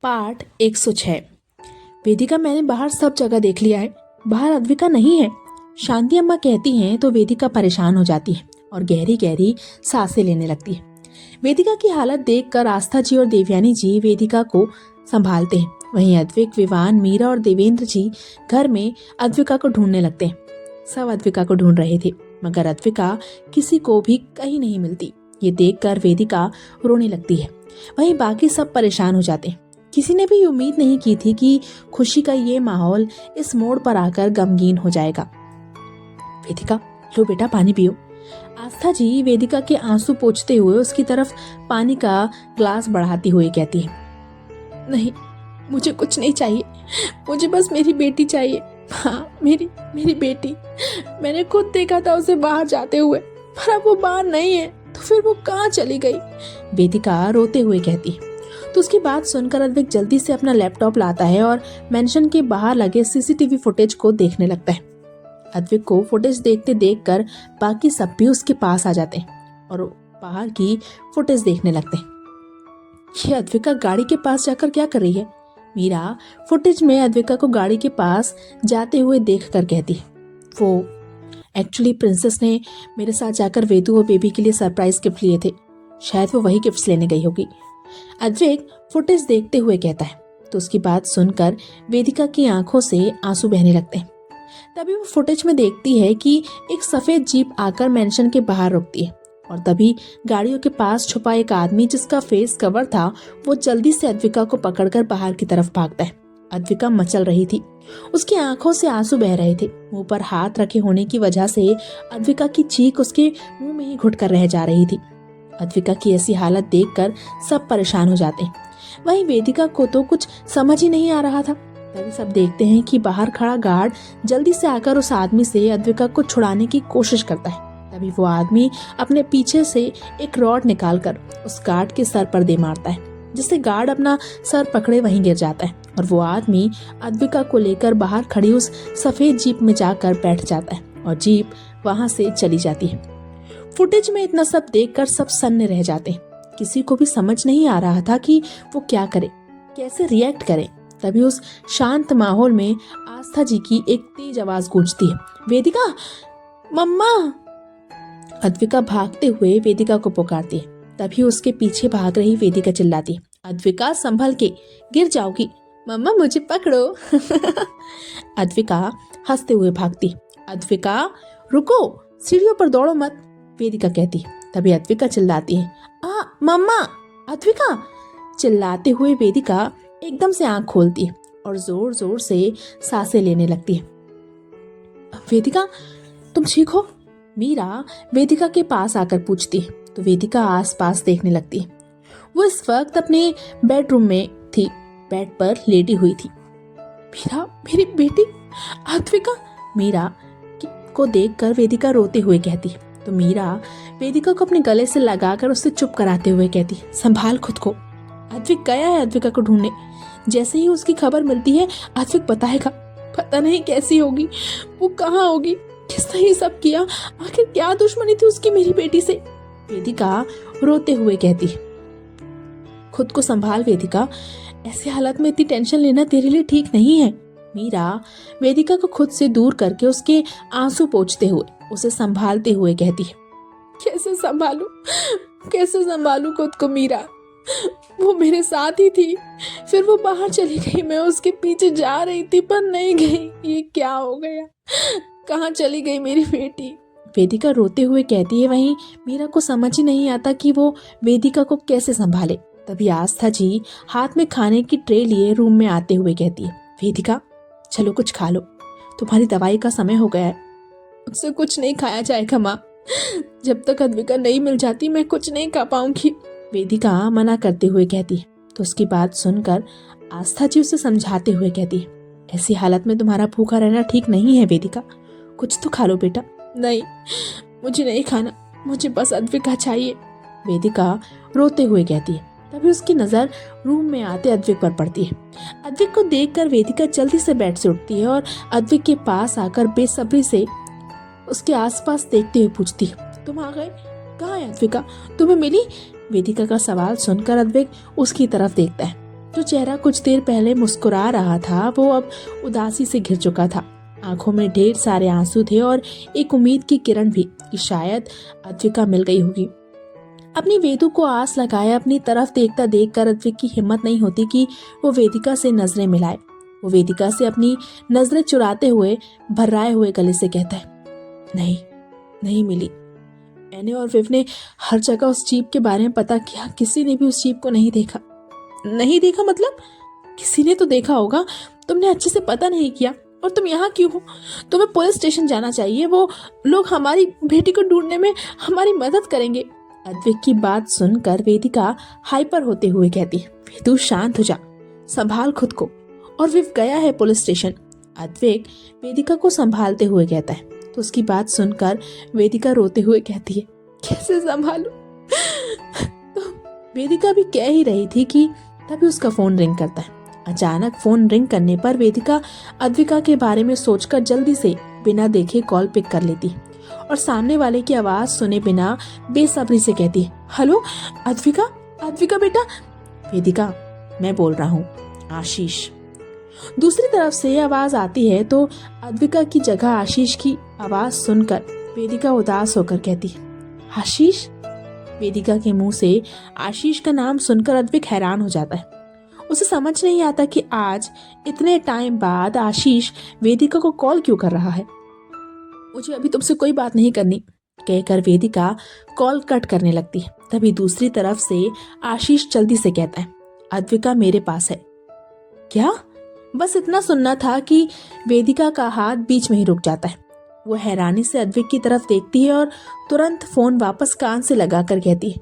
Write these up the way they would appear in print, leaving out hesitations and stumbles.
पाठ 106। वेदिका, मैंने बाहर सब जगह देख लिया है, बाहर अद्विका नहीं है। शांति अम्मा कहती हैं तो वेदिका परेशान हो जाती है और गहरी गहरी सांसें लेने लगती है। वेदिका की हालत देखकर आस्था जी और देवयानी जी वेदिका को संभालते हैं। वहीं अद्विक, विवान, मीरा और देवेंद्र जी घर में अद्विका को ढूंढने लगते हैं। सब अद्विका को ढूंढ रहे थे मगर अद्विका किसी को भी कहीं नहीं मिलती। ये देखकर वेदिका रोने लगती है। वहीं बाकी सब परेशान हो जाते हैं। किसी ने भी उम्मीद नहीं की थी कि खुशी का ये माहौल इस मोड़ पर आकर गमगीन हो जाएगा। वेदिका, लो बेटा पानी पियो। आस्था जी वेदिका के आंसू पोंछते हुए उसकी तरफ पानी का ग्लास बढ़ाती हुई कहती है, नहीं, मुझे कुछ नहीं चाहिए, मुझे बस मेरी बेटी चाहिए। हाँ, मेरी बेटी। मैंने खुद देखा था उसे बाहर जाते हुए, पर अब वो बाहर नहीं है, तो फिर वो कहाँ चली गई? वेदिका रोते हुए कहती है। तो उसकी बात सुनकर अद्विक जल्दी से अपना लैपटॉप लाता है और मेंशन के बाहर लगे सीसीटीवी फुटेज को देखने लगता है। अद्विक को फुटेज देखते देखकर बाकी सब भी उसके पास आ जाते हैं और बाहर की फुटेज देखने लगते हैं। ये अद्विका गाड़ी के पास जाकर क्या कर रही है? मीरा फुटेज में अद्विका को गाड़ी के पास जाते हुए देखकर कहती है, वो एक्चुअली प्रिंसेस ने मेरे साथ जाकर वेदू और बेबी के लिए सरप्राइज गिफ्ट लिए थे, शायद वो वही गिफ्ट्स लेने गई होगी। अद्विक फुटेज देखते हुए कहता है। तो उसकी बात सुनकर वेदिका की आंखों से आंसू बहने लगते हैं। तभी वो फुटेज में देखती है कि एक सफेद जीप आकर मेंशन के बाहर रुकती है और तभी गाड़ियों के पास छुपा एक आदमी जिसका फेस कवर था, वो जल्दी से अद्विका को पकड़कर बाहर की तरफ भागता है। अद्विका मचल रही थी, उसकी आंखों से आंसू बह रहे थे। मुंह पर हाथ रखे होने की वजह से अद्विका की चीख उसके मुंह में ही घुट कर रह जा रही थी। अद्विका की ऐसी हालत देखकर सब परेशान हो जाते हैं। वहीं वेदिका को तो कुछ समझ ही नहीं आ रहा था। तभी सब देखते हैं कि बाहर खड़ा गार्ड जल्दी से आकर उस आदमी से अद्विका को छुड़ाने की कोशिश करता है। तभी वो आदमी अपने पीछे से एक रॉड निकालकर उस गार्ड के सर पर दे मारता है, जिससे गार्ड अपना सर पकड़े वहीं गिर जाता है और वो आदमी अद्विका को लेकर बाहर खड़ी उस सफेद जीप में जाकर बैठ जाता है और जीप वहां से चली जाती है। फुटेज में इतना सब देखकर सब सन्ने रह जाते हैं। किसी को भी समझ नहीं आ रहा था कि वो क्या करे, कैसे रिएक्ट करे। तभी उस शांत माहौल में आस्था जी की एक तेज आवाज गूंजती है, वेदिका, मम्मा। अद्विका भागते हुए वेदिका को पुकारती है। तभी उसके पीछे भाग रही वेदिका चिल्लाती है, अद्विका संभल के, गिर जाओगी, मम्मा मुझे पकड़ो। अद्विका हंसते हुए भागती, अद्विका रुको, सीढ़ियों पर दौड़ो मत, वेदिका कहती। तभी अद्विका चिल्लाती है, मम्मा। अद्विका चिल्लाते हुए वेदिका एकदम से आंख खोलती है और जोर जोर से सांसें लेने लगती है। वेदिका, तुम ठीक हो? मीरा वेदिका के पास आकर पूछती है। तो वेदिका आसपास देखने लगती है। वो इस वक्त अपने बेडरूम में थी, बेड पर लेटी हुई थी। मीरा, मेरी बेटी अद्विका। मीरा को देखकर वेदिका रोते हुए कहती। तो मीरा वेदिका को अपने गले से लगाकर उससे चुप कराते हुए कहती, संभाल खुद को, अद्विक गया है अद्विका को ढूंढने। जैसे ही उसकी खबर मिलती है अद्विक बताएगा। पता नहीं कैसी होगी, वो कहाँ होगी, किसने ये सब किया, आखिर क्या दुश्मनी थी उसकी मेरी बेटी से? वेदिका रोते हुए कहती, खुद को संभाल वेदिका, ऐसे हालत में इतनी टेंशन लेना तेरे लिए ठीक नहीं है। मीरा वेदिका को खुद से दूर करके उसके आंसू पोंछते हुए उसे संभालते हुए कहती, कैसे संभालू खुद को मीरा, वो मेरे साथ ही थी, फिर वो बाहर चली गई, मैं उसके पीछे जा रही थी पर नहीं गई, ये क्या हो गया, कहाँ चली गई मेरी बेटी? वेदिका रोते हुए कहती है। वहीं मीरा को समझ ही नहीं आता कि वो वेदिका को कैसे संभाले। तभी आस्था जी हाथ में खाने की ट्रे लिए रूम में आते हुए कहती है, वेदिका चलो कुछ खा लो, तुम्हारी दवाई का समय हो गया है। मुझसे कुछ नहीं खाया जाएगा माँ, जब तक अद्विका नहीं मिल जाती मैं कुछ नहीं खा पाऊंगी, वेदिका मना करते हुए कहती है। तो उसकी बात सुनकर आस्था जी उसे समझाते हुए कहती है, ऐसी हालत में तुम्हारा भूखा रहना ठीक नहीं है वेदिका, कुछ तो खा लो बेटा। नहीं, मुझे नहीं खाना, मुझे बस अद्विका चाहिए, वेदिका रोते हुए कहती है। तभी उसकी नजर रूम में आते अद्विक पर पड़ती है। अद्विक को देखकर वेदिका जल्दी से बेड से उठती है और अद्विक के पास आकर बेसब्री से उसके आसपास देखते हुए पूछती है, तुम आ गए, कहाँ है अद्विका, तुम्हें मिली? वेदिका का सवाल सुनकर अद्विक उसकी तरफ देखता है। जो चेहरा कुछ देर पहले मुस्कुरा रहा था वो अब उदासी से घिर चुका था। आंखों में ढेर सारे आंसू थे और एक उम्मीद की किरण भी कि शायद अद्विका मिल गई होगी। अपनी वेदू को आस लगाए अपनी तरफ देखता देखकर अद्विक की हिम्मत नहीं होती कि वो वेदिका से नजरें मिलाए। वो वेदिका से अपनी नजरें चुराते हुए भर्राए हुए गले से कहता है, नहीं नहीं मिली। मैंने और विव ने हर जगह उस जीप के बारे में पता किया, किसी ने भी उस जीप को नहीं देखा। नहीं देखा मतलब? किसी ने तो देखा होगा, तुमने अच्छे से पता नहीं किया। और तुम यहाँ क्यों हो? तुम्हें पुलिस स्टेशन जाना चाहिए, वो लोग हमारी बेटी को ढूंढने में हमारी मदद करेंगे। अद्विक की बात सुनकर वेदिका हाइपर होते हुए कहती है, वेदू शांत हो जा, संभाल खुद को। और विव गया है पुलिस स्टेशन। अद्विक वेदिका को संभालते हुए कहता है तो उसकी बात सुनकर वेदिका रोते हुए कहती है, कैसे संभालूं? तो वेदिका भी कह ही रही थी कि तभी उसका फोन रिंग करता है। अचानक फोन रिंग करने पर वेदिका अद्विका के बारे में सोचकर जल्दी से बिना देखे कॉल पिक कर लेती और सामने वाले की आवाज सुने बिना बेसब्री से कहती है, हेलो अद्विका, अद्विका बेटा। वेदिका, मैं बोल रहा हूँ, आशीष। दूसरी तरफ से आवाज आती है तो अद्विका की जगह आशीष की आवाज सुनकर वेदिका उदास होकर कहती है, आशीष? वेदिका के मुंह से आशीष का नाम सुनकर अद्विक हैरान हो जाता है। उसे समझ नहीं आता कि आज इतने टाइम बाद आशीष वेदिका को कॉल क्यों कर रहा है। मुझे अभी तुमसे कोई बात नहीं करनी, कहकर वेदिका कॉल कट करने लगती है। तभी दूसरी तरफ से आशीष जल्दी से कहता है, अद्विका मेरे पास है। क्या? बस इतना सुनना था कि वेदिका का हाथ बीच में ही रुक जाता है। वो हैरानी से अद्विक की तरफ देखती है और तुरंत फोन वापस कान से लगाकर कहती है,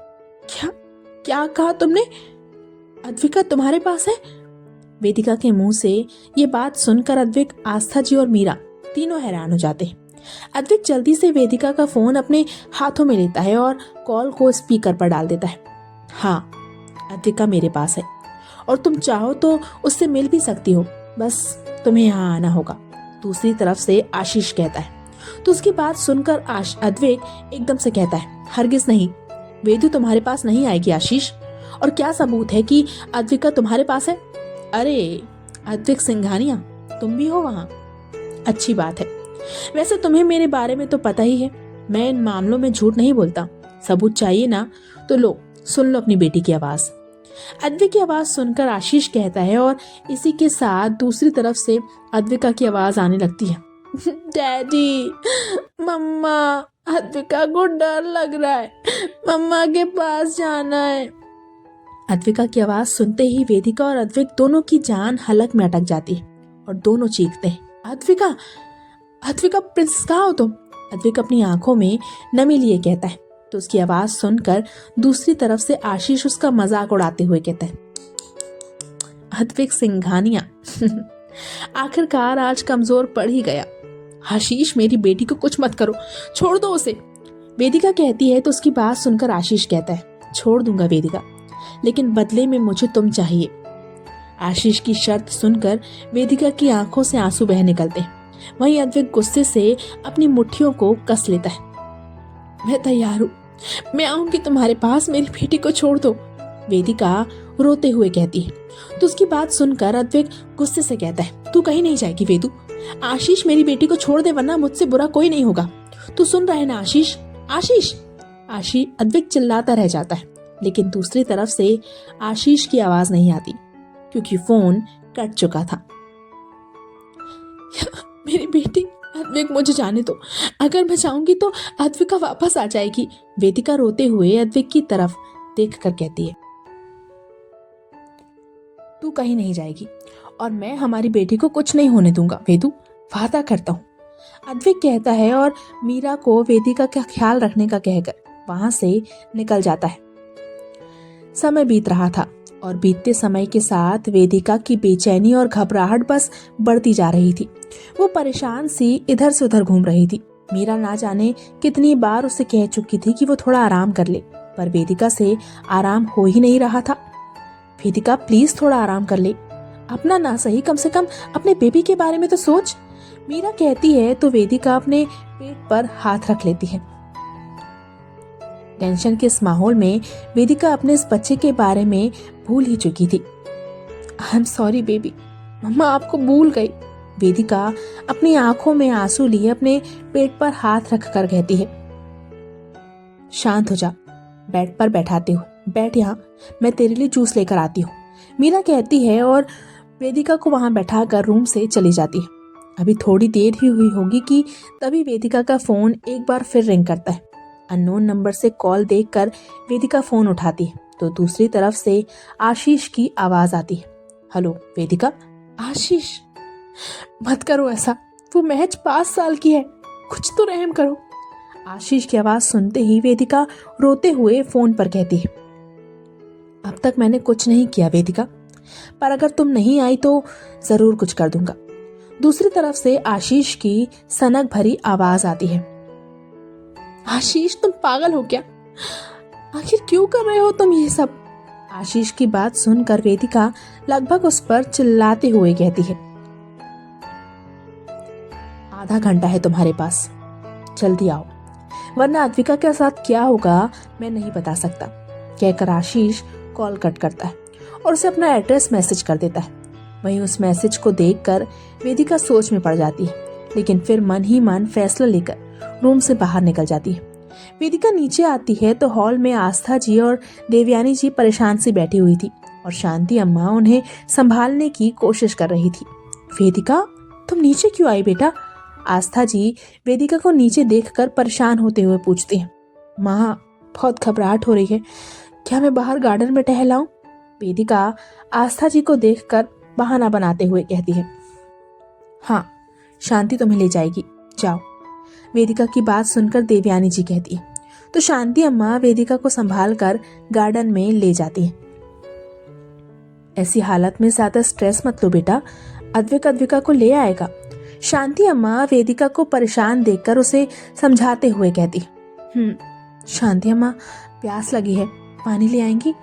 क्या क्या कहा तुमने? अद्विका तुम्हारे पास है? वेदिका के मुंह से ये बात सुनकर अद्विक, आस्था जी और मीरा तीनों हैरान हो जाते हैं। अद्विक जल्दी से वेदिका का फोन अपने हाथों में लेता है और कॉल को स्पीकर पर डाल देता है। हाँ, अद्विका मेरे पास है और तुम चाहो तो उससे मिल भी सकती हो, बस तुम्हें यहाँ आना होगा। दूसरी तरफ से आशीष कहता है तो उसकी बात सुनकर अद्विक एकदम से कहता है, हरगिज नहीं, वेदू तुम्हारे पास नहीं आएगी आशीष। और क्या सबूत है कि अद्विका तुम्हारे पास है? अरे अद्विक सिंघानिया, तुम भी हो वहाँ? अच्छी बात है। वैसे तुम्हें मेरे बारे में तो पता ही है, मैं इन मामलों में झूठ नहीं बोलता। सबूत चाहिए ना, तो लो सुन लो अपनी बेटी की आवाज। अद्विक की आवाज सुनकर आशीष कहता है और इसी के साथ दूसरी तरफ से अद्विका की आवाज आने लगती है, डैडी, मम्मा, अद्विका को डर लग रहा है, मम्मा के पास जाना है। अद्विका की आवाज सुनते ही वेदिका और अद्विक दोनों की जान हलक में अटक जाती है और दोनों चीखते हैं, अद्विका, अद्विका प्रिंसेस कहाँ हो तुम? अद्विक अपनी आंखों में नमी लिए कहता है तो उसकी आवाज सुनकर दूसरी तरफ से आशीष उसका मजाक उड़ाते हुए कहता है, अद्विक सिंघानिया, आखिरकार आज कमजोर पड़ ही गया। आशीष मेरी बेटी को कुछ मत करो, छोड़ दो उसे। वेदिका कहती है तो उसकी बात सुनकर आशीष कहता है, छोड़ दूंगा वेदिका, लेकिन बदले में मुझे तुम चाहिए। आशीष की शर्त सुनकर वेदिका की आंखों से आंसू बह निकलते हैं। वहीं अद्विक गुस्से से अपनी मुट्ठियों को कस लेता है। मैं तैयार हूँ, मैं आऊंगी तुम्हारे पास, मेरी बेटी को छोड़ दो, वेदिका रोते हुए कहती है। तो उसकी बात सुनकर अद्विक गुस्से से कहता है, तू कहीं नहीं जाएगी वेदू, आशीष मेरी बेटी को छोड़ दे वरना मुझसे बुरा कोई नहीं होगा। तू सुन रहा है ना आशीष? आशीष, आशीष। अद्विक चिल्लाता रह जाता है, लेकिन दूसरी तरफ से आशीष की आवाज नहीं आती क्योंकि फोन कट चुका था। मेरी बेटी, अद्विक मुझे जाने दो, अगर मैं जाऊंगी तो अद्विका वापस आ जाएगी, वेदिका रोते हुए अद्विक की तरफ देखकर कहती है। तू कहीं नहीं जाएगी और मैं हमारी बेटी को कुछ नहीं होने दूंगा वेदू, वादा करता हूँ, अद्विक कहता है और मीरा को वेदिका का ख्याल रखने का कहकर वहां से निकल जाता है। समय बीत रहा था और बीतते समय के साथ वेदिका की बेचैनी और घबराहट बस बढ़ती जा रही थी। वो परेशान सी इधर से उधर घूम रही थी। मीरा ना जाने कितनी बार उसे कह चुकी थी कि वो थोड़ा आराम कर ले, पर वेदिका से आराम हो ही नहीं रहा था। वेदिका प्लीज थोड़ा आराम कर ले, अपना ना सही कम से कम अपने बेबी के बारे में तो सोच, मीरा कहती है तो वेदिका अपने पेट पर हाथ रख लेती है। टेंशन के इस माहौल में वेदिका अपने इस बच्चे के बारे में भूल ही चुकी थी। आई एम सॉरी बेबी, मम्मा आपको भूल गई। वेदिका अपनी आंखों में आंसू लिए अपने पेट पर हाथ रखकर कहती है, शांत हो जा, बेड पर बैठाते हुए, बैठ यहाँ, मैं तेरे लिए जूस लेकर आती हूँ, मीरा कहती है और वेदिका को वहां बैठाकर रूम से चली जाती है। अभी थोड़ी देर ही हुई होगी कि तभी वेदिका का फोन एक बार फिर रिंग करता है। अननोन नंबर से कॉल देखकर वेदिका फोन उठाती है तो दूसरी तरफ से आशीष की आवाज आती है। हेलो वेदिका। आशीष, मत करो ऐसा, वो महज 5 साल की है, कुछ तो रहम करो। आशीष की आवाज सुनते ही वेदिका रोते हुए फोन पर कहती है, अब तक मैंने कुछ नहीं किया वेदिका, पर अगर तुम नहीं आई तो जरूर कुछ कर दूंगा। दूसरी तरफ से आशीष की सनक भरी आवाज आती है, आशीष तुम पागल हो क्या? आखिर क्यों कर रहे हो तुम ये सब? आशीष की बात सुनकर वेदिका लगभग उस पर चिल्लाते हुए कहती है, आधा घंटा है तुम्हारे पास, जल्दी आओ, वरना अद्विका के साथ क्या होगा मैं नहीं बता सकता। कहकर आशीष कॉल कट करता है और उसे अपना एड्रेस मैसेज कर देता है। वहीं उस मैसेज को देखकर वेदिका सोच में पड़ जाती है, लेकिन फिर मन ही मन फैसला लेकर रूम से बाहर निकल जाती है। वेदिका नीचे आती है तो हॉल में आस्था जी और देवयानी जी परेशान सी बैठी हुई थी और शांति अम्मा उन्हें संभालने की कोशिश कर रही थी। वेदिका, तुम नीचे क्यों आई बेटा? आस्था जी वेदिका को नीचे देखकर परेशान होते हुए पूछती हैं। माँ, बहुत घबराहट हो रही है, क्या मैं बाहर गार्डन में टहलाऊं? वेदिका आस्था जी को देखकर बहाना बनाते हुए कहती है, हाँ, शांति तुम्हें ले जाएगी, जाओ। वेदिका की बात सुनकर देवयानी जी कहती है तो शांति अम्मा वेदिका को संभाल कर गार्डन में ले जाती है। ऐसी हालत में ज्यादा स्ट्रेस मत लो बेटा, अद्विका को ले आएगा। शांति अम्मा वेदिका को परेशान देखकर उसे समझाते हुए कहती, शांति अम्मा, प्यास लगी है, पानी ले आएंगी?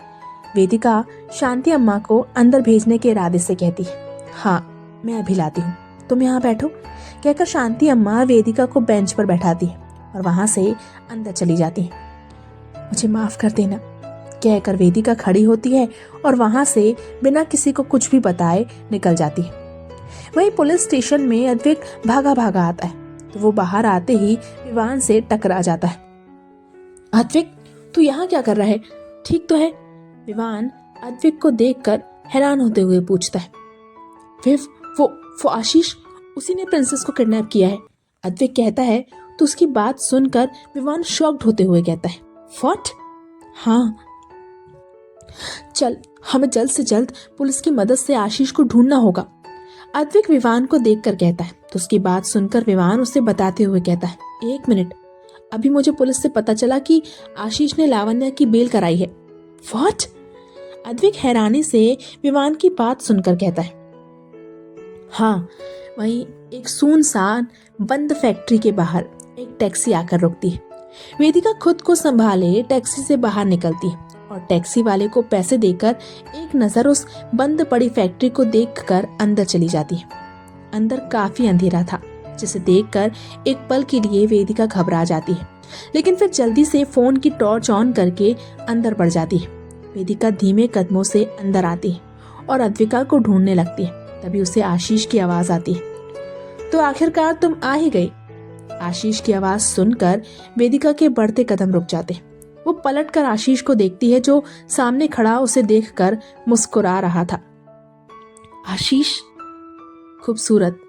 वेदिका शांति अम्मा को अंदर भेजने के इरादे से कहती है, हाँ मैं अभी लाती हूँ, तुम यहाँ बैठो। कहकर शांति अम्मा वेदिका को बेंच पर बैठाती है और वहां से अंदर चली जाती है। मुझे माफ कर देना, कहकर वेदिका खड़ी होती है और वहां से बिना किसी को कुछ भी बताए निकल जाती है। वहीं पुलिस स्टेशन में अद्विक भागा भागा आता है तो वो बाहर आते ही विवान से टकरा जाता है। अद्विक, तू यहाँ क्या कर रहा है, ठीक तो है? विवान अद्विक को देखकर हैरान होते हुए पूछता है। वो आशीष, उसी ने प्रिंसेस को किडनैप किया है, अद्विक कहता है तो उसकी बात सुनकर विवान शॉक्ड होते हुए कहता है, व्हाट? हाँ, चल, हमें जल्द से जल्द पुलिस की मदद से आशीष को ढूंढना होगा। अद्विक विवान को देखकर कहता है तो उसकी बात सुनकर विवान उसे बताते हुए कहता है, 1 मिनट, अभी मुझे पुलिस से पता चला कि आशीष ने लावण्या की बेल कराई है। व्हाट? अद्विक हैरानी से विवान की बात सुनकर कहता है। हाँ, वहीं एक सुनसान बंद फैक्ट्री के बाहर एक टैक्सी आकर रुकती है। वेदिका खुद को संभाले टैक्सी से बाहर निकलती है और टैक्सी वाले को पैसे देकर एक नजर उस बंद पड़ी फैक्ट्री को देखकर अंदर चली जाती है। अंदर काफी अंधेरा था, जिसे देखकर एक पल के लिए वेदिका घबरा जाती है, लेकिन फिर जल्दी से फोन की टॉर्च ऑन करके अंदर बढ़ जाती है। वेदिका धीमे कदमों से अंदर आती है और अद्विका को ढूंढने लगती है। तभी उसे आशीष की आवाज आती है, तो आखिरकार तुम आ ही गई। आशीष की आवाज सुनकर वेदिका के बढ़ते कदम रुक जाते। वो पलटकर आशीष को देखती है जो सामने खड़ा उसे देखकर मुस्कुरा रहा था। आशीष, खूबसूरत,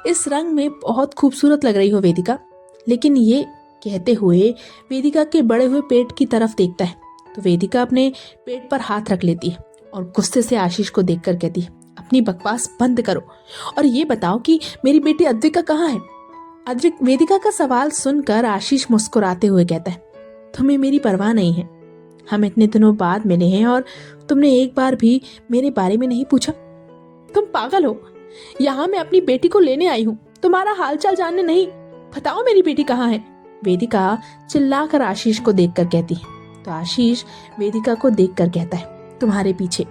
इस रंग में बहुत खूबसूरत लग रही हो वेदिका। लेकिन ये कहते हुए वेदिका के बड़े हुए पेट की तरफ देखता है तो वेदिका अपने पेट पर हाथ रख लेती है और गुस्से से आशीष को देखकर कहती है, अपनी बकवास बंद करो और ये बताओ कि मेरी बेटी अद्विका कहाँ है? वेदिका का सवाल सुनकर आशीष मुस्कुराते हुए कहता है, तुम्हें मेरी परवाह नहीं है। हम इतने दिनों बाद मिले हैं और तुमने एक बार भी मेरे बारे में नहीं पूछा। तुम पागल हो, यहाँ मैं अपनी बेटी को लेने आई हूँ, तुम्हारा हालचाल जानने नहीं। बताओ मेरी बेटी कहाँ है? वेदिका चिल्लाकर आशीष को देखकर कहती है तो आशीष वेदिका को देखकर कहता है, तुम्हारे पीछे।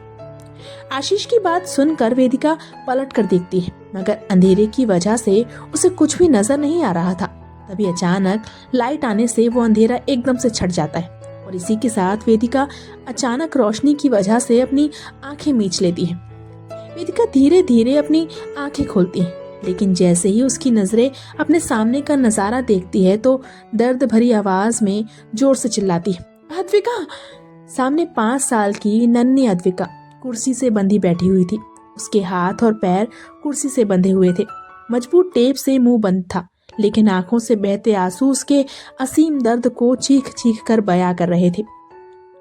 आशीष की बात सुनकर वेदिका पलट कर देखती है, मगर अंधेरे की वजह से उसे कुछ भी नजर नहीं आ रहा था। तभी अचानक लाइट आने से वो अंधेरा एकदम से छट जाता है और इसी के साथ वेदिका अचानक रोशनी की वजह से अपनी आंखें मीच लेती है। वेदिका धीरे धीरे अपनी आंखें खोलती है, लेकिन जैसे ही उसकी नजरें अपने सामने का नजारा देखती है तो दर्द भरी आवाज में जोर से चिल्लाती है, अद्विका। सामने 5 साल की नन्ही अद्विका कुर्सी से बंधी बैठी हुई थी। उसके हाथ और पैर कुर्सी से बंधे हुए थे। मजबूत टेप से मुंह बंद था, लेकिन आंखों से बहते आंसू उसके असीम दर्द को चीख चीख कर बयां कर रहे थे।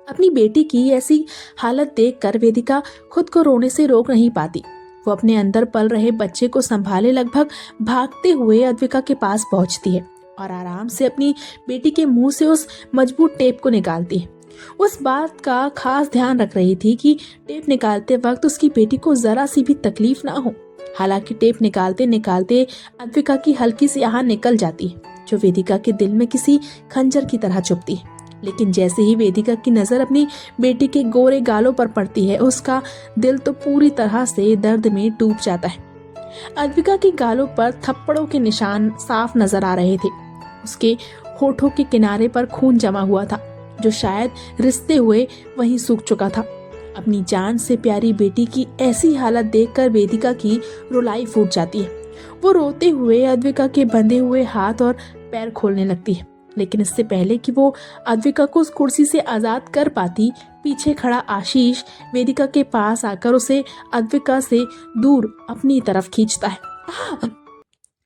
अपनी बेटी की ऐसी हालत देखकर वेदिका खुद को रोने से रोक नहीं पाती। वो अपने अंदर पल रहे बच्चे को संभाले लगभग भागते हुए अद्विका के पास पहुंचती है और आराम से अपनी बेटी के मुंह से उस मजबूत टेप को निकालती है। उस बात का खास ध्यान रख रही थी कि टेप निकालते वक्त उसकी बेटी को जरा सी भी तकलीफ ना हो। हालांकि टेप निकालते निकालते अद्विका की हल्की सी आह निकल जाती है, जो वेदिका के दिल में किसी खंजर की तरह चुभती है। लेकिन जैसे ही वेदिका की नजर अपनी बेटी के गोरे गालों पर पड़ती है, उसका दिल तो पूरी तरह से दर्द में डूब जाता है। अद्विका के गालों पर थप्पड़ों के निशान साफ नजर आ रहे थे। उसके होठों के किनारे पर खून जमा हुआ था, जो शायद रिश्ते हुए वहीं सूख चुका था। अपनी जान से प्यारी बेटी की ऐसी हालत देखकर वेदिका की रुलाई फूट जाती है। वो रोते हुए अद्विका के बंधे हुए हाथ और पैर खोलने लगती है, लेकिन इससे पहले कि वो अद्विका को उस कुर्सी से आजाद कर पाती, पीछे खड़ा आशीष वेदिका के पास आकर उसे अद्विका से दूर अपनी तरफ खींचता है।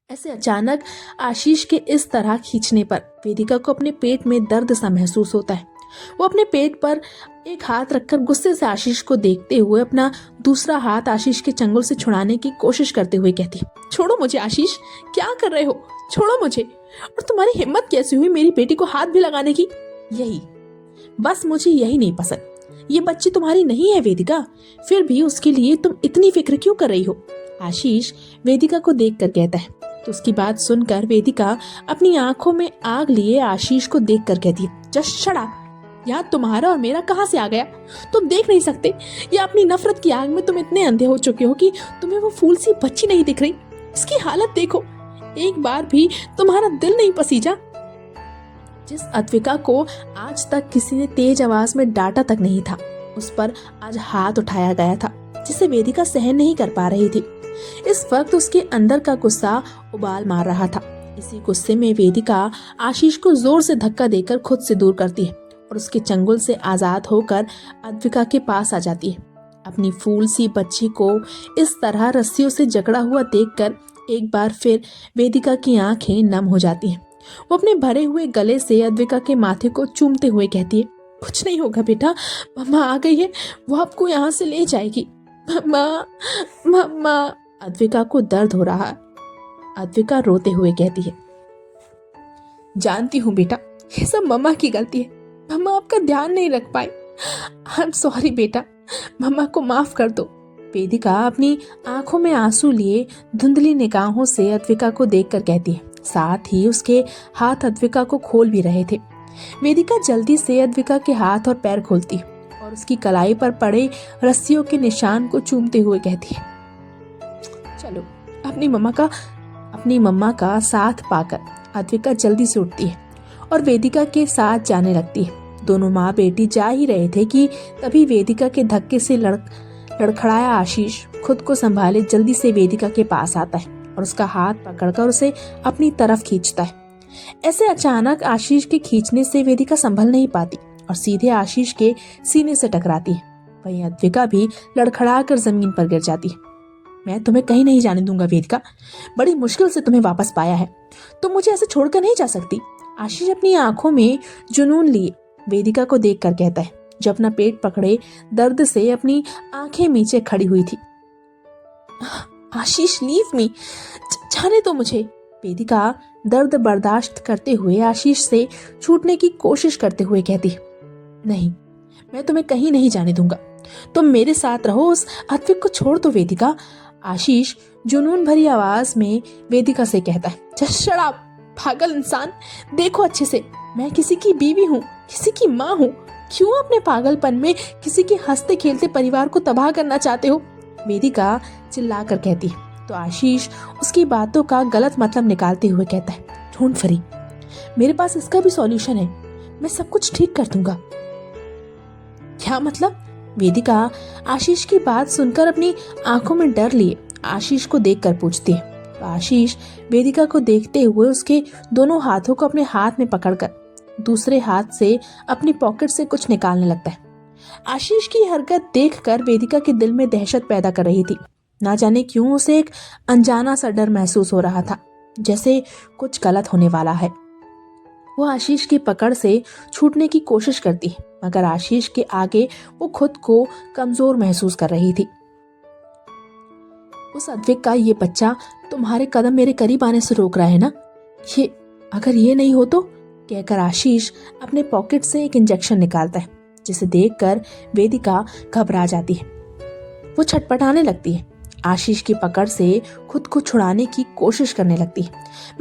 ऐसे अचानक आशीष के इस तरह खींचने पर वेदिका को अपने पेट में दर्द सा महसूस होता है। वो अपने पेट पर एक हाथ रखकर गुस्से से आशीष को देखते हुए अपना दूसरा हाथ आशीष के चंगुल से छुड़ाने की कोशिश करते हुए कहती, छोड़ो मुझे आशीष, क्या कर रहे हो, छोड़ो मुझे। और तुम्हारी हिम्मत कैसे हुई मेरी बेटी को हाथ भी लगाने की? यही, बस मुझे यही नहीं पसंद। ये बच्ची तुम्हारी नहीं है वेदिका, फिर भी उसके लिए तुम इतनी फिक्र क्यों कर रही हो? आशीष वेदिका को देखकर कहता है। तो उसकी बात सुनकर वेदिका अपनी आंखों में आग लिए आशीष को देखकर कहती है, जस्ट शट अप। यहाँ तुम्हारा और मेरा कहाँ से आ गया? तुम देख नहीं सकते? या अपनी नफरत की आग में तुम इतने अंधे हो चुके हो कि तुम्हें वो फूल सी बच्ची नहीं दिख रही? इसकी हालत देखो, एक बार भी तुम्हारा दिल नहीं पसीजा? जिस अद्विका को आज तक किसी ने तेज आवाज में डांटा तक नहीं था, उस पर आज हाथ उठाया गया था, जिसे वेदिका सहन नहीं कर पा रही थी। इस वक्त उसके अंदर का गुस्सा उबाल मार रहा था। इसी गुस्से में वेदिका आशीष को जोर से धक्का देकर खुद से दूर करती है और उसके चंगुल से आजाद होकर अद्विका के पास आ जाती है। अपनी फूल सी बच्ची को इस तरह रस्सियों से जकड़ा हुआ देखकर एक बार फिर वेदिका की आंखें नम हो जाती हैं। वो अपने भरे हुए गले से अद्विका के माथे को चूमते हुए कहती है, कुछ नहीं होगा बेटा, मम्मा आ गई है, वो आपको यहाँ से ले जाएगी। मम्मा, मम्मा। अद्विका को दर्द हो रहा है। अद्विका रोते हुए कहती है, जानती हूँ बेटा, ये सब मम्मा की गलती है, मम्मा आपका ध्यान नहीं रख पाई। आई एम सॉरी बेटा, मम्मा को माफ कर दो। वेदिका अपनी आंखों में आंसू लिए धुंधली निगाहों से अद्विका को देखकर कहती है, साथ ही उसके हाथ अद्विका को खोल भी रहे थे। वेदिका जल्दी से अद्विका के हाथ और पैर खोलती और उसकी कलाई पर पड़े रस्सियों के निशान को चूमते हुए कहती है, चलो। अपनी मम्मा का साथ पाकर अद्विका जल्दी से उठती है और वेदिका के साथ जाने लगती है। दोनों माँ बेटी जा ही रहे थे कि तभी वेदिका के धक्के से लड़खड़ाया आशीष खुद को संभाले जल्दी से वेदिका के पास आता है और उसका हाथ पकड़कर उसे अपनी तरफ खींचता है। ऐसे अचानक आशीष के खींचने से वेदिका संभल नहीं पाती और सीधे आशीष के सीने से टकराती है। वहीं अद्विका भी लड़खड़ाकर जमीन पर गिर जाती है। मैं तुम्हें कहीं नहीं जाने दूंगा वेदिका, बड़ी मुश्किल से तुम्हें वापस पाया है, तुम मुझे ऐसे छोड़कर नहीं जा सकती। आशीष अपनी आंखों में जुनून लिए वेदिका को देखकर कहता है, जो अपना पेट पकड़े दर्द से अपनी आंखें नीचे खड़ी हुई थी। आशीष लीव मी, जाने दो मुझे। वेदिका दर्द बर्दाश्त करते हुए आशीष से छूटने की कोशिश करते हुए कहती, नहीं, मैं तुम्हें कहीं नहीं जाने दूंगा, तुम मेरे साथ रहो, उस अद्विक को छोड़ दो वेदिका। आशीष जुनून भरी आवाज में वेदिका से कहता है, जस्ट शट अप पागल इंसान, देखो अच्छे से, मैं किसी की बीवी हूँ, किसी की माँ हूँ, क्यों अपने पागलपन में किसी के हंसते खेलते परिवार को तबाह करना चाहते हो? वेदिका चिल्लाकर कहती है। तो आशीष उसकी बातों का गलत मतलब निकालते हुए कहता है, डोंट वरी, मेरे पास इसका भी सॉल्यूशन है, मैं सब कुछ ठीक कर दूंगा। क्या मतलब? वेदिका आशीष की बात सुनकर अपनी आंखों में डर लिए आशीष को देखकर पूछती है। तो आशीष वेदिका को देखते हुए उसके दोनों हाथों को अपने हाथ में पकड़कर दूसरे हाथ से अपनी पॉकेट से कुछ निकालने लगता है। आशीष की हरकत देखकर वेदिका के दिल में दहशत पैदा कर रही थी। ना जाने क्यों उसे एक अनजाना सा डर महसूस हो रहा था, जैसे कुछ गलत होने वाला है। वो आशीष की पकड़ से छूटने की कोशिश करती है, मगर आशीष के आगे वो खुद को कमजोर महसूस कर रही थी। उस अद्विक का ये बच्चा तुम्हारे कदम मेरे करीब आने से रोक रहा है ना? ये अगर ये नहीं हो तो, कहकर आशीष अपने पॉकेट से एक इंजेक्शन निकालता है, जिसे देखकर वेदिका घबरा जाती है। वो छटपटाने लगती है, आशीष की पकड़ से खुद को छुड़ाने की कोशिश करने लगती है,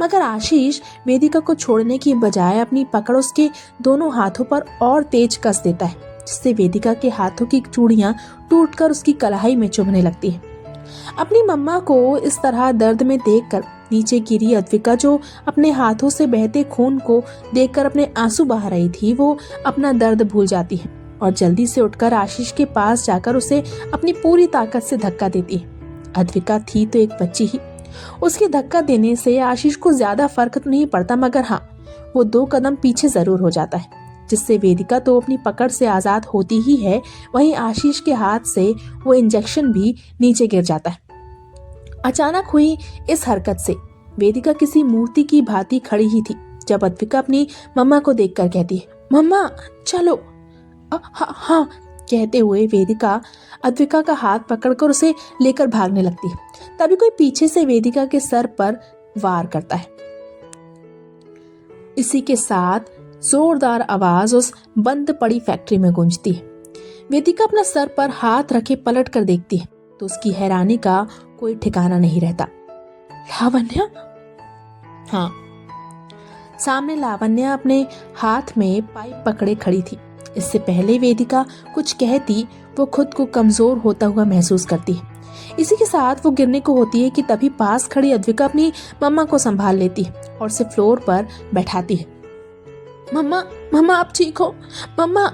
मगर आशीष वेदिका को छोड़ने की बजाय अपनी पकड़ उसके दोनों हाथों पर और तेज कस देता है, जिससे वेदिका के हाथों की चूड़ियां टूटकर उसकी कलाई में चुभने लगती है। अपनी मम्मा को इस तरह दर्द में देखकर नीचे गिरी अद्विका, जो अपने हाथों से बहते खून को देखकर अपने आंसू बहा रही थी, वो अपना दर्द भूल जाती है और जल्दी से उठकर आशीष के पास जाकर उसे अपनी पूरी ताकत से धक्का देती है। अद्विका थी तो एक बच्ची ही, उसके धक्का देने से आशीष को ज्यादा फर्क तो नहीं पड़ता, मगर हाँ, वो 2 कदम पीछे जरूर हो जाता है, जिससे वेदिका तो अपनी पकड़ से आजाद होती ही है, वहीं आशीष के हाथ से वो इंजेक्शन भी नीचे गिर जाता है। अचानक हुई इस हरकत से वेदिका किसी मूर्ति की भांति खड़ी ही थी, जब अद्विका अपनी मम्मा को देखकर कहती है, मम्मा चलो। हाँ कहते हुए वेदिका अद्विका का हाथ पकड़कर उसे लेकर भागने लगती है। तभी कोई पीछे से वेदिका के सर पर वार करता है। इसी के साथ जोरदार आवाज उस बंद पड़ी फैक्ट्री में गूंजती है। वेदिका अपना सर पर हाथ रखे पलट कर देखती है तो उसकी हैरानी का कोई ठिकाना नहीं रहता। लावण्या? हाँ, सामने लावण्या अपने हाथ में पाइप पकड़े खड़ी थी। इससे पहले वेदिका कुछ कहती, वो खुद को कमजोर होता हुआ महसूस करती है। इसी के साथ वो गिरने को होती है कि तभी पास खड़ी अद्विका अपनी मम्मा को संभाल लेती है और उसे फ्लोर पर बैठाती है। मम्मा, मम्मा आप ठीक हो? मम्मा,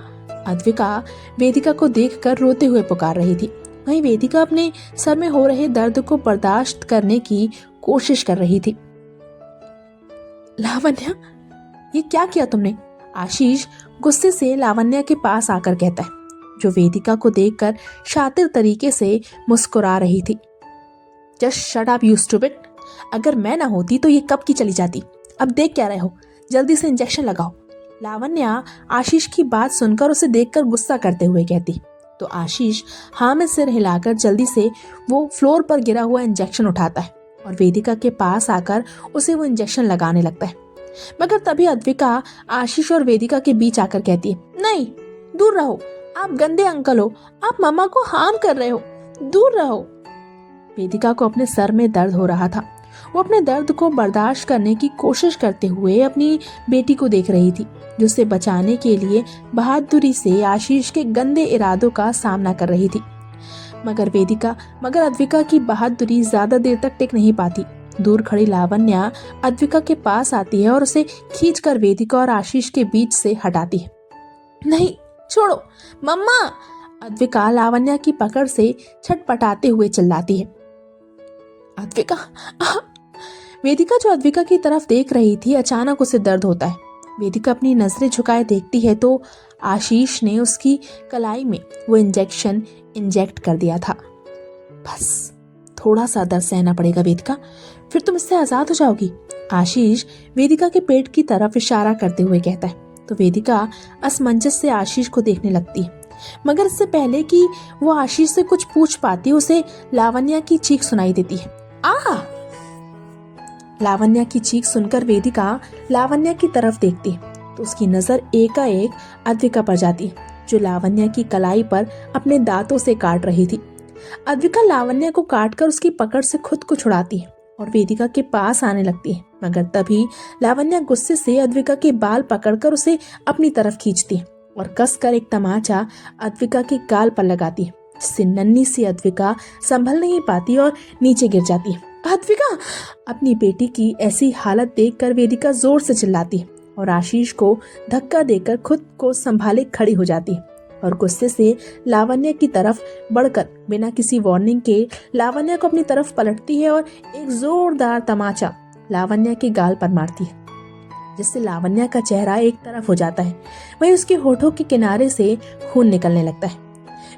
अद्विका वेदिका को देखकर रोते हुए पुकार रही थी। वहीं वेदिका अपने सर में हो रहे दर्द को बर्दाश्त करने की कोशिश कर रही थी। लावण्या, ये क्या किया तुमने? आशीष गुस्से से लावण्या के पास आकर कहता है, जो वेदिका को देखकर शातिर तरीके से मुस्कुरा रही थी। Just shut up you stupid. अगर मैं ना होती तो ये कब की चली जाती। अब देख क्या रहे हो, जल्दी से इंजेक्शन लगाओ। लावण्या आशीष की बात सुनकर उसे देखकर गुस्सा करते हुए कहती। तो आशीष हाँ में सिर हिलाकर जल्दी से वो फ्लोर पर गिरा हुआ इंजेक्शन उठाता है और वेदिका के पास आकर उसे वो इंजेक्शन लगाने लगता है। मगर तभी अद्विका आशीष और वेदिका के बीच आकर कहती है, नहीं, दूर रहो, आप गंदे अंकल हो, आप मम्मा को हार्म कर रहे हो, दूर रहो। वेदिका को अपने सर में दर्द हो रहा था। वो अपने दर्द को बर्दाश्त करने की कोशिश करते हुए अपनी बेटी को देख रही थी, जो उसे बचाने के लिए बहादुरी से आशीष के गंदे इरादों का सामना कर रही थी। मगर अद्विका की बहादुरी ज्यादा देर तक टिक नहीं पाती। दूर खड़ी लावण्या अद्विका के पास आती है और उसे खींचकर वेदिका और आशीष के बीच से हटाती है। नहीं, छोड़ो मम्मा, अद्विका लावण्या की पकड़ से छटपटाते हुए चिल्लाती है। अद्विका, वेदिका जो अद्विका की तरफ देख रही थी, अचानक उसे दर्द होता है। वेदिका अपनी नजरें झुकाए देखती है तो आशीष ने उसकी कलाई में वो इंजेक्शन इंजेक्ट कर दिया था। बस थोड़ा सा दर्द सहना पड़ेगा वेदिका, फिर तुम इससे आजाद हो जाओगी, आशीष वेदिका के पेट की तरफ इशारा करते हुए कहता है। तो वेदिका असमंजस से आशीष को देखने लगती है, मगर इससे पहले कि वो आशीष से कुछ पूछ पाती, उसे लावण्या की चीख सुनाई देती है। आ! लावण्या की चीख सुनकर वेदिका लावण्या की तरफ देखती है तो उसकी नजर एकाएक अद्विका पर जाती है, जो लावण्या की कलाई पर अपने दांतों से काट रही थी। अद्विका लावण्या को काटकर उसकी पकड़ से खुद को छुड़ाती है और वेदिका के पास आने लगती है, मगर तभी लावण्या गुस्से से अद्विका के बाल पकड़कर उसे अपनी तरफ खींचती है और कसकर एक तमाचा अद्विका के गाल पर लगाती है, जिससे नन्ही सी अद्विका संभल नहीं पाती और नीचे गिर जाती है। अद्विका! अपनी बेटी की ऐसी हालत देखकर वेदिका जोर से चिल्लाती है और आशीष को धक्का देकर खुद को संभाले खड़ी हो जाती है। और गुस्से से लावण्या की तरफ बढ़कर बिना किसी वार्निंग के लावण्या को अपनी तरफ पलटती है और एक जोरदार तमाचा लावण्या के गाल पर मारती है, जिससे लावण्या का चेहरा एक तरफ हो जाता है। वहीं उसके होठों के किनारे से खून निकलने लगता है।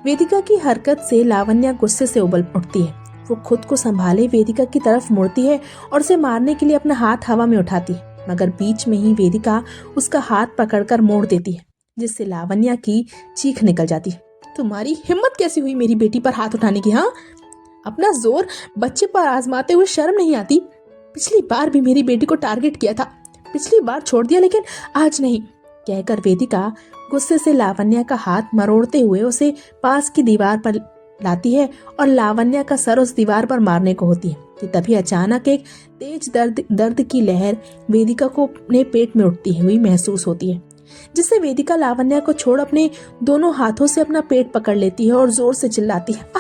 वेदिका की हरकत से लावण्या गुस्से से उबल उठती है। वो खुद को संभाले वेदिका की तरफ मुड़ती है और उसे मारने के लिए अपना हाथ हवा में उठाती है, मगर बीच में ही वेदिका उसका हाथ पकड़कर मोड़ देती है, जिससे लावण्या की चीख निकल जाती है। तुम्हारी हिम्मत कैसी हुई मेरी बेटी पर हाथ उठाने की? हाँ, अपना जोर बच्चे पर आजमाते हुए शर्म नहीं आती? पिछली बार भी मेरी बेटी को टारगेट किया था, पिछली बार छोड़ दिया, लेकिन आज नहीं, कहकर वेदिका गुस्से से लावण्या का हाथ मरोड़ते हुए उसे पास की दीवार पर लाती है और लावण्या का सर उस दीवार पर मारने को होती है कि तभी अचानक एक तेज दर्द की लहर वेदिका को अपने पेट में उठती हुई महसूस होती है, जिससे वेदिका लावण्या को छोड़ अपने दोनों हाथों से अपना पेट पकड़ लेती है और जोर से चिल्लाती है।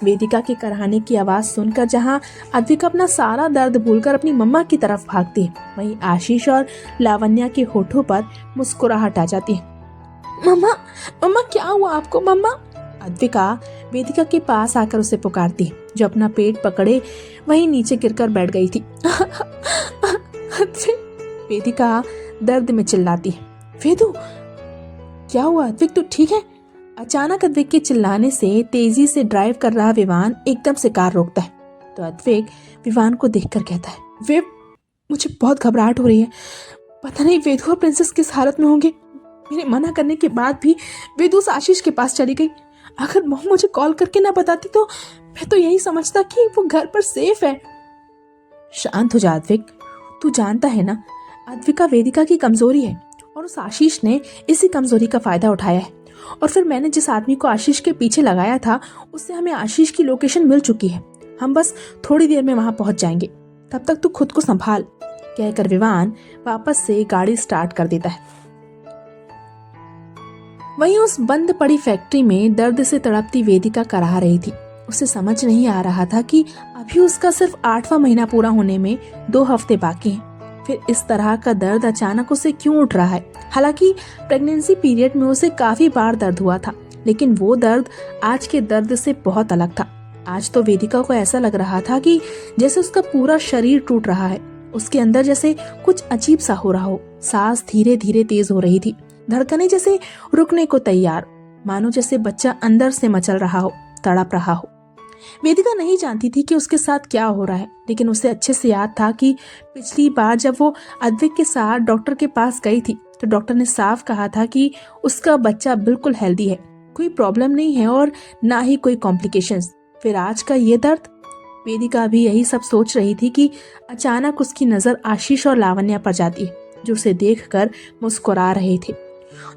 वेदिका के कराहने की आवाज सुनकर जहां अद्विका अपना सारा दर्द भूलकर अपनी मम्मा की तरफ भागती है, वहीं आशीष और लावण्या के होठों पर मुस्कुराहट आ जाती है। मम्मा, मम्मा क्या हुआ आपको मम्मा? अद्विका वेदिका के पास आकर उसे पुकारती है, जो अपना पेट पकड़े वहीं नीचे गिरकर बैठ गई थी। वेदिका दर्द में चिल्लाती है, वेदु क्या हुआ? अद्विक तू ठीक है? अचानक अद्विक के चिल्लाने से तेजी से ड्राइव कर रहा विवान एकदम से कार रोकता है, तो अद्विक विवान को देखकर कहता है, वे मुझे बहुत घबराहट हो रही है, पता नहीं वेदु और प्रिंसेस किस हालत में होंगे। मेरे मना करने के बाद भी वेदु उस आशीष के पास चली गई। अगर मॉम मुझे कॉल करके ना बताती तो मैं तो यही समझता कि वो घर पर सेफ है। शांत हो जा अद्विक, तू जानता है ना अद्विका वेदिका की कमजोरी है और उस आशीष ने इसी कमजोरी का फायदा उठाया है, और फिर मैंने जिस आदमी को आशीष के पीछे लगाया था उससे हमें आशीष की लोकेशन मिल चुकी है। हम बस थोड़ी देर में वहां पहुंच जाएंगे, तब तक तू खुद को संभाल, कहकर विवान वापस से गाड़ी स्टार्ट कर देता है। वहीं उस बंद पड़ी फैक्ट्री में दर्द से तड़पती वेदिका कराह रही थी। उसे समझ नहीं आ रहा था कि अभी उसका सिर्फ 8वां महीना पूरा होने में 2 हफ्ते बाकी हैं। फिर इस तरह का दर्द अचानक उसे क्यों उठ रहा है? हालांकि प्रेगनेंसी पीरियड में उसे काफी बार दर्द हुआ था, लेकिन वो दर्द आज के दर्द से बहुत अलग था। आज तो वेदिका को ऐसा लग रहा था कि जैसे उसका पूरा शरीर टूट रहा है। उसके अंदर जैसे कुछ अजीब सा हो रहा हो। सांस धीरे धीरे तेज हो रही थी, धड़कनें जैसे रुकने को तैयार, मानो जैसे बच्चा अंदर से मचल रहा हो, तड़प रहा हो। वेदिका नहीं जानती थी कि उसके साथ क्या हो रहा है, लेकिन उसे अच्छे से याद था कि पिछली बार जब वो अद्विक के साथ डॉक्टर के पास गई थी तो डॉक्टर ने साफ कहा था कि उसका बच्चा बिल्कुल हेल्दी है, कोई प्रॉब्लम नहीं है और ना ही कोई कॉम्प्लिकेशंस। फिर आज का ये दर्द। वेदिका भी यही सब सोच रही थी कि अचानक उसकी नजर आशीष और लावण्या पर जाती है, जो उसे देखकर मुस्कुरा रहे थे।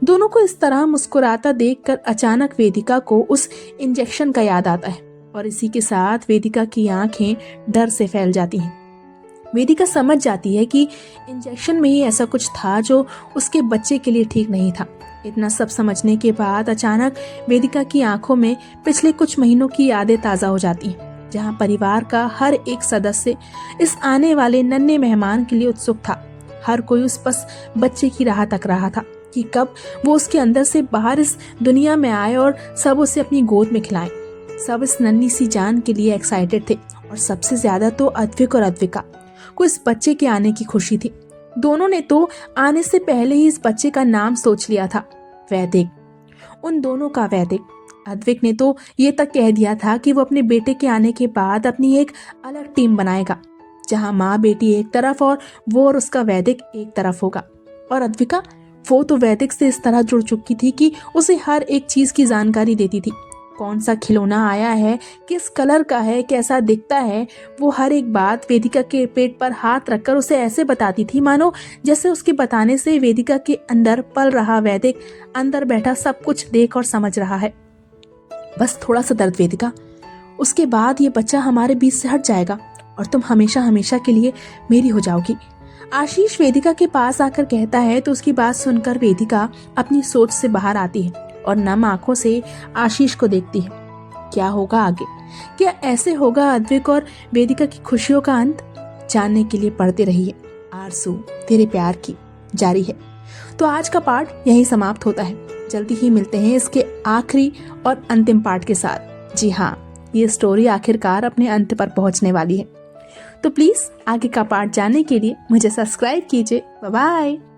दोनों को इस तरह मुस्कुराता देखकर अचानक वेदिका को उस इंजेक्शन का याद आता है, और इसी के साथ वेदिका की आंखें डर से फैल जाती हैं। वेदिका समझ जाती है कि इंजेक्शन में ही ऐसा कुछ था जो उसके बच्चे के लिए ठीक नहीं था। इतना सब समझने के बाद अचानक वेदिका की आंखों में पिछले कुछ महीनों की यादें ताजा हो जाती हैं, जहां परिवार का हर एक सदस्य इस आने वाले नन्हे मेहमान के लिए उत्सुक था। हर कोई उस बस बच्चे की राह तक रहा था कि कब वो उसके अंदर से बाहर इस दुनिया में आए और सब उसे अपनी गोद में खिलाएं। सब इस नन्ही सी जान के लिए एक्साइटेड थे, और सबसे ज्यादा तो अद्विक और अद्विका को इस बच्चे के आने की खुशी थी। दोनों ने तो आने से पहले ही इस बच्चे का नाम सोच लिया था, वैदिक। उन दोनों का वैदिक। अद्विक ने तो ये तक कह दिया था कि वो अपने बेटे के आने के बाद अपनी एक अलग टीम बनाएगा, जहां माँ बेटी एक तरफ और वो और उसका वैदिक एक तरफ होगा। और अद्विका, वो तो वैदिक से इस तरह जुड़ चुकी थी कि उसे हर एक चीज की जानकारी देती थी। कौन सा खिलौना आया है, किस कलर का है, कैसा दिखता है, वो हर एक बात वेदिका के पेट पर हाथ रखकर उसे ऐसे बताती थी मानो जैसे उसके बताने से वेदिका के अंदर पल रहा वैदिक अंदर बैठा सब कुछ देख और समझ रहा है। बस थोड़ा सा दर्द वेदिका, उसके बाद ये बच्चा हमारे बीच से हट जाएगा और तुम हमेशा हमेशा के लिए मेरी हो जाओगी। आशीष वेदिका के पास आकर कहता है तो उसकी बात सुनकर वेदिका अपनी सोच से बाहर आती है और नम आंखों से आशीष को देखती है। क्या होगा आगे? क्या ऐसे होगा अद्विक और वेदिका की खुशियों का अंत? जानने के लिए पढ़ते रहिए आरसू तेरे प्यार की जारी है। तो आज का पार्ट यहीं समाप्त होता है। जल्दी ही मिलते हैं इसके आखिरी और अंतिम पार्ट के साथ। जी हाँ, ये स्टोरी आखिरकार अपने अंत पर पहुंचने वाली है। तो प्लीज़ आगे का पार्ट जानने के लिए मुझे सब्सक्राइब कीजिए। Bye bye.